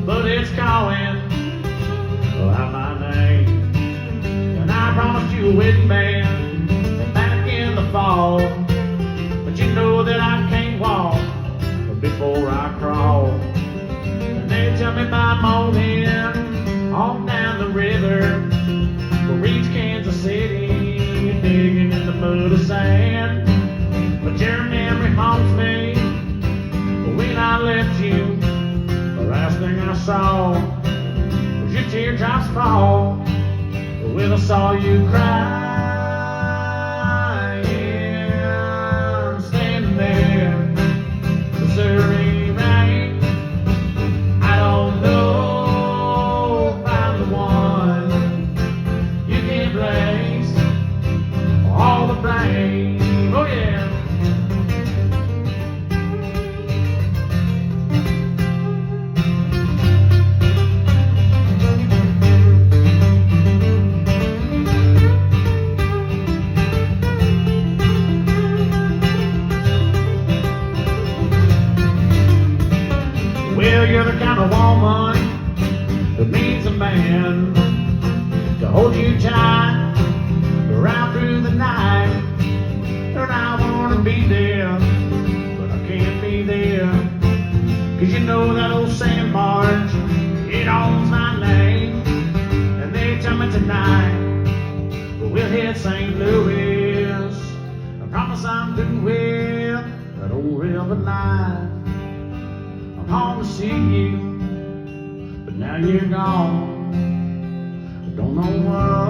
but it's calling out my name. And I promised you a wedding band back in the fall, but you know that I can't walk before I crawl. And they tell me by morning on down the river, we'll reach Kansas City, digging in the mud of sand. But your memory haunts me when I left you. The last thing I saw was your teardrops fall when I saw you crying, standing there, Missouri rain. I don't know if I'm the one you can place all the blame. Oh yeah. Well, you're the kind of woman that needs a man to hold you tight right through the night. And I wanna be there, but I can't be there, 'cause you know that old sand barge, it owns my name. And they tell me tonight we'll hit St. Louis. I promise I'm through with that old river night. Home to see you, but now you're gone. I don't know what